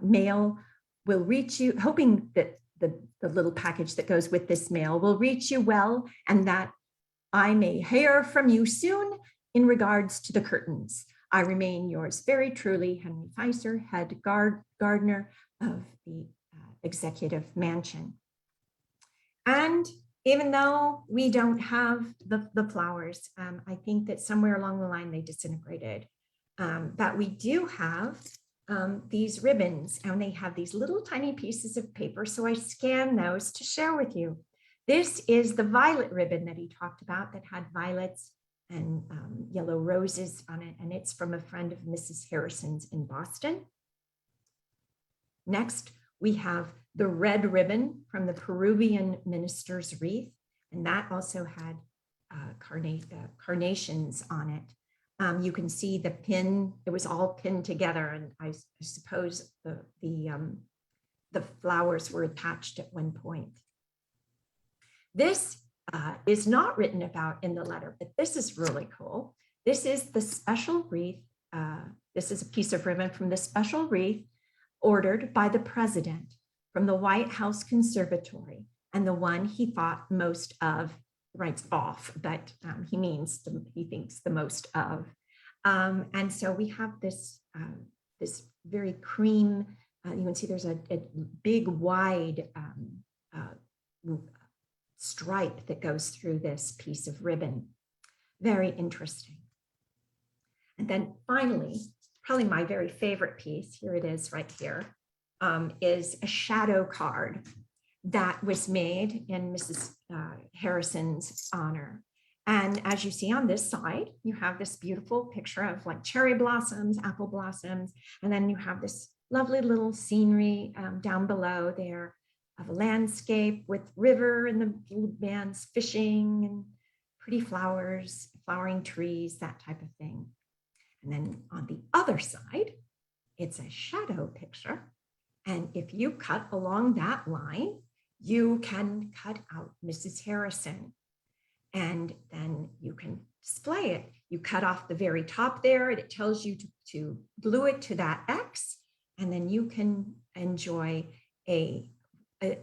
mail will reach you, hoping that the little package that goes with this mail will reach you well, and that I may hear from you soon in regards to the curtains. I remain yours very truly, Henry Pfizer, head gardener of the Executive Mansion. And even though we don't have the flowers, I think that somewhere along the line they disintegrated. But we do have these ribbons, and they have these little tiny pieces of paper. So I scanned those to share with you. This is the violet ribbon that he talked about that had violets and yellow roses on it. And it's from a friend of Mrs. Harrison's in Boston. Next, we have the red ribbon from the Peruvian minister's wreath. And that also had carnations on it. You can see the pin, it was all pinned together, and I suppose the flowers were attached at one point. This is not written about in the letter, but this is really cool. This is the special wreath. This is a piece of ribbon from the special wreath ordered by the president from the White House Conservatory, and the one he thought most of, writes off, but he means he thinks the most of. And so we have this this very cream. You can see there's a big wide stripe that goes through this piece of ribbon. Very interesting. And then finally, probably my very favorite piece, here it is right here, is a shadow card that was made in Mrs. Harrison's honor. And as you see on this side, you have this beautiful picture of like cherry blossoms, apple blossoms, and then you have this lovely little scenery down below there of a landscape with river and the man's fishing and pretty flowers, flowering trees, that type of thing. And then on the other side, it's a shadow picture. And if you cut along that line, you can cut out Mrs. Harrison, and then you can display it. You cut off the very top there, and it tells you to glue it to that X, and then you can enjoy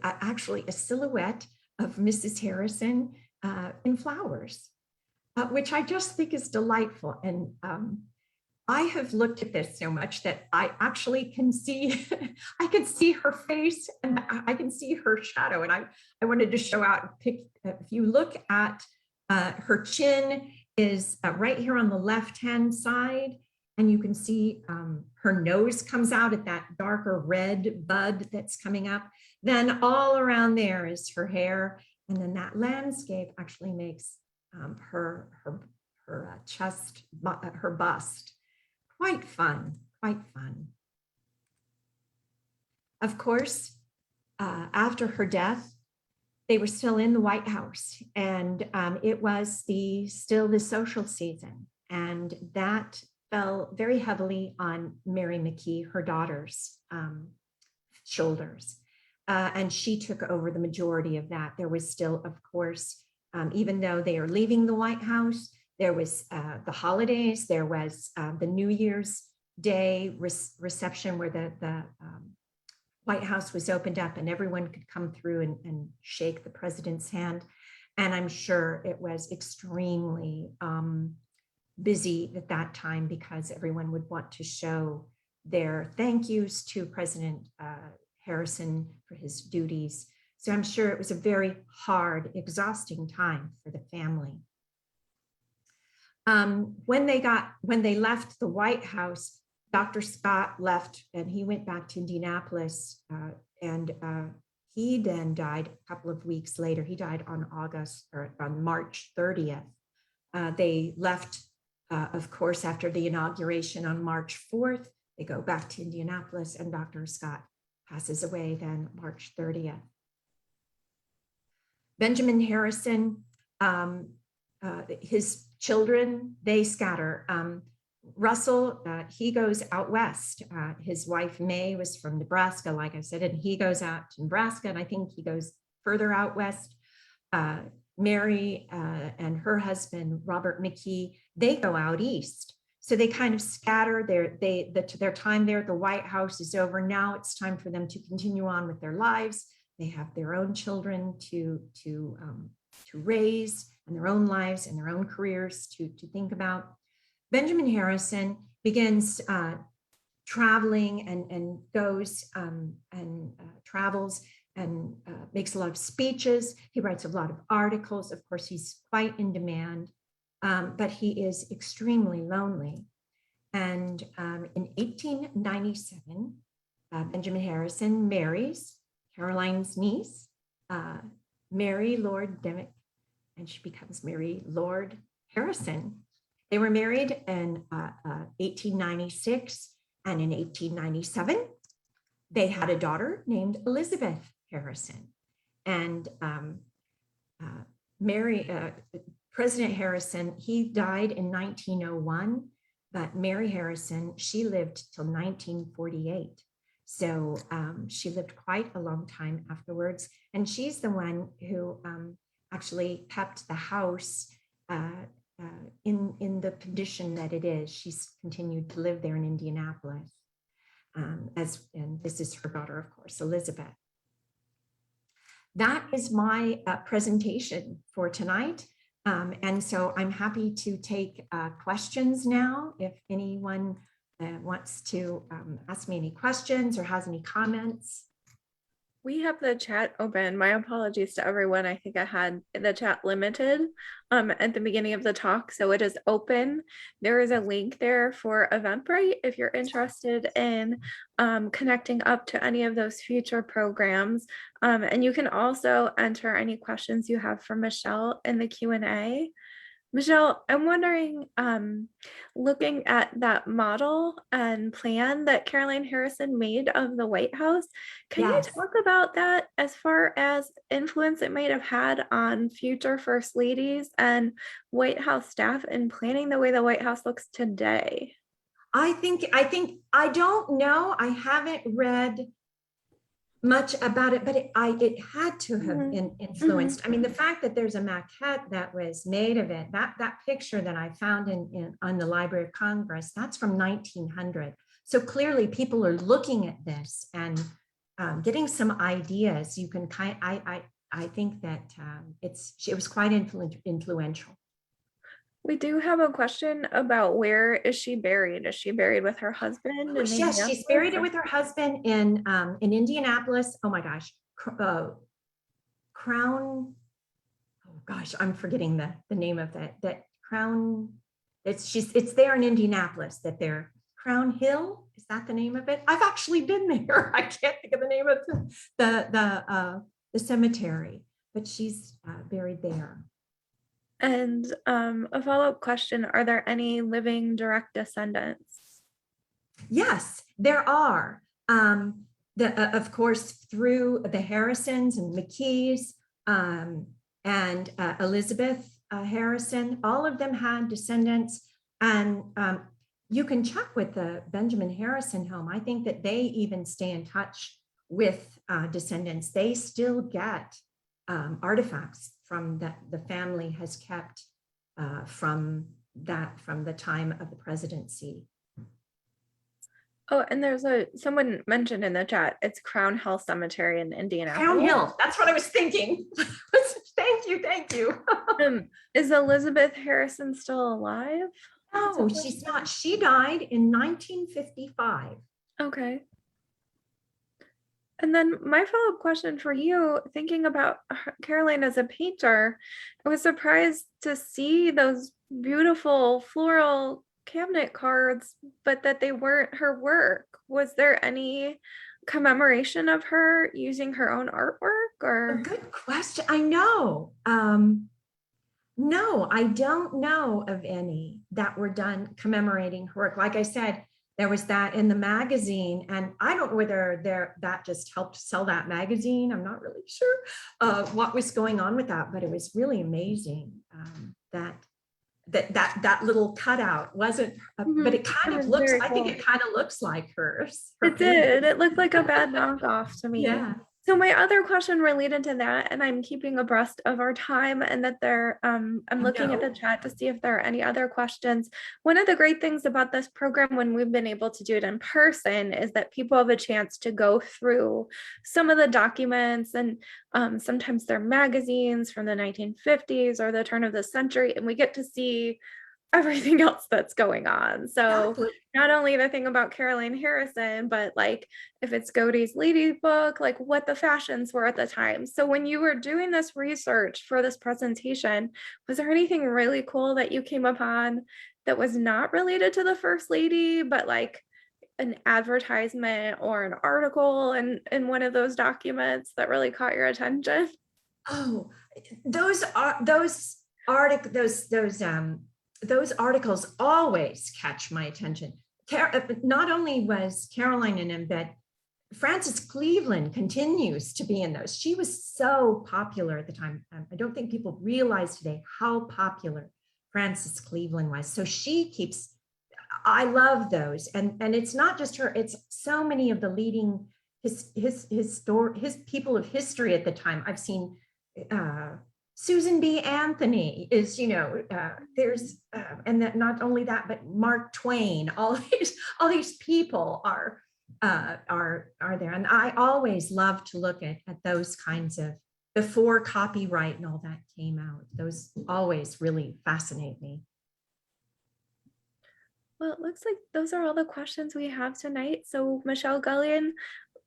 actually a silhouette of Mrs. Harrison in flowers, which I just think is delightful. And I have looked at this so much that I actually can see, I can see her face and I can see her shadow. And I wanted to show out, if you look at her chin is right here on the left-hand side, and you can see her nose comes out at that darker red bud that's coming up. Then all around there is her hair. And then that landscape actually makes her chest, her bust. Quite fun, quite fun. Of course, after her death, they were still in the White House, and it was still the social season, and that fell very heavily on Mary McKee, her daughter's shoulders, and she took over the majority of that. There was still, of course, even though they are leaving the White House, there was the holidays, there was the New Year's Day reception where the White House was opened up and everyone could come through and shake the president's hand. And I'm sure it was extremely busy at that time because everyone would want to show their thank yous to President Harrison for his duties. So I'm sure it was a very hard, exhausting time for the family. When they left the White House, Dr. Scott left and he went back to Indianapolis, and he then died a couple of weeks later. He died on March 30th. They left, of course, after the inauguration on March 4th. they go back to Indianapolis, and Dr. Scott passes away then March 30th. Benjamin Harrison, his children, they scatter. Russell, he goes out west. His wife, May, was from Nebraska, like I said, and he goes out to Nebraska, and I think he goes further out west. Mary and her husband, Robert McKee, they go out east. So they kind of scatter. Their time there at the White House is over. Now it's time for them to continue on with their lives. They have their own children to raise, and their own lives and their own careers to think about. Benjamin Harrison begins traveling and goes and travels and makes a lot of speeches. He writes a lot of articles. Of course, he's quite in demand, but he is extremely lonely. And in 1897, Benjamin Harrison marries Caroline's niece, Mary Lord Demick, and she becomes Mary Lord Harrison. They were married in 1896, and in 1897, they had a daughter named Elizabeth Harrison. And President Harrison, he died in 1901, but Mary Harrison, she lived till 1948. So she lived quite a long time afterwards. And she's the one who actually kept the house in the condition that it is. She's continued to live there in Indianapolis. And this is her daughter, of course, Elizabeth. That is my presentation for tonight. And so I'm happy to take questions now. If anyone wants to ask me any questions or has any comments. We have the chat open. My apologies to everyone. I think I had the chat limited at the beginning of the talk, so it is open. There is a link there for Eventbrite if you're interested in connecting up to any of those future programs. And you can also enter any questions you have for Michelle in the Q&A. Michelle, I'm wondering, looking at that model and plan that Caroline Harrison made of the White House, can you talk about that as far as influence it might have had on future First Ladies and White House staff in planning the way the White House looks today? I don't know. I haven't read much about it, but it had to have influenced. I mean, the fact that there's a maquette that was made of it, that picture that I found on the Library of Congress, that's from 1900. So clearly people are looking at this and getting some ideas. You can I think that it was quite influential. We do have a question about where is she buried? Is she buried with her husband? Yes, she's buried with her husband in Indianapolis. Oh my gosh, Crown. Oh gosh, I'm forgetting the name of that Crown. It's there in Indianapolis. That there, Crown Hill. Is that the name of it? I've actually been there. I can't think of the name of the cemetery, but she's buried there. And a follow-up question, are there any living direct descendants? Yes, there are. Of course, through the Harrisons and McKees and Elizabeth Harrison, all of them had descendants. And you can check with the Benjamin Harrison home. I think that they even stay in touch with descendants. They still get artifacts from that the family has kept from the time of the presidency. Oh, and there's someone mentioned in the chat, it's Crown Hill Cemetery in Indianapolis. Crown Hill, that's what I was thinking. Thank you. Is Elizabeth Harrison still alive? No, she's not. She died in 1955. Okay. And then my follow-up question for you, thinking about Caroline as a painter, I was surprised to see those beautiful floral cabinet cards, but that they weren't her work. Was there any commemoration of her using her own artwork? Or a good question. I know. No, I don't know of any that were done commemorating her work. Like I said, there was that in the magazine, and I don't know whether that just helped sell that magazine. I'm not really sure what was going on with that, but it was really amazing that little cutout wasn't, but it kind of was looks, very I think cool. it kind of looks like hers. It did. It looked like a bad knockoff to me. Yeah. So my other question related to that, and I'm keeping abreast of our time, and that I'm looking at the chat to see if there are any other questions. One of the great things about this program when we've been able to do it in person is that people have a chance to go through some of the documents, and sometimes they're magazines from the 1950s or the turn of the century, and we get to see everything else that's going on. So Exactly. not only the thing about Caroline Harrison, but like if it's Godey's Lady book, like what the fashions were at the time. So when you were doing this research for this presentation, was there anything really cool that you came upon that was not related to the First Lady, but like an advertisement or an article in one of those documents that really caught your attention? Oh, those articles always catch my attention. Not only was Caroline in them, but Frances Cleveland continues to be in those. She was so popular at the time. I don't think people realize today how popular Frances Cleveland was. So she keeps, I love those. And it's not just her, it's so many of the leading his people of history at the time. I've seen Susan B. Anthony is, there's, and that not only that, but Mark Twain, all these people are there. And I always love to look at those kinds of, before copyright and all that came out. Those always really fascinate me. Well, it looks like those are all the questions we have tonight. So Michelle Gullion,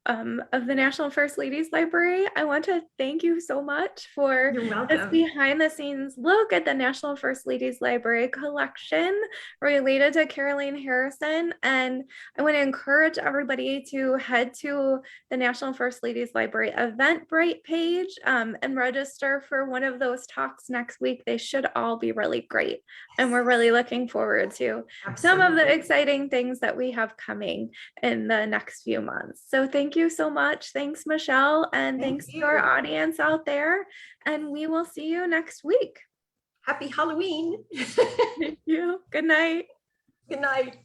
of the National First Ladies Library, I want to thank you so much for You're this welcome. behind the scenes look at the National First Ladies Library collection related to Caroline Harrison. And I want to encourage everybody to head to the National First Ladies Library Eventbrite page and register for one of those talks next week. They should all be really great. And we're really looking forward to some of the exciting things that we have coming in the next few months. So thank you so much. Thanks, Michelle. And thanks to our audience out there. And we will see you next week. Happy Halloween. Thank you. Good night. Good night.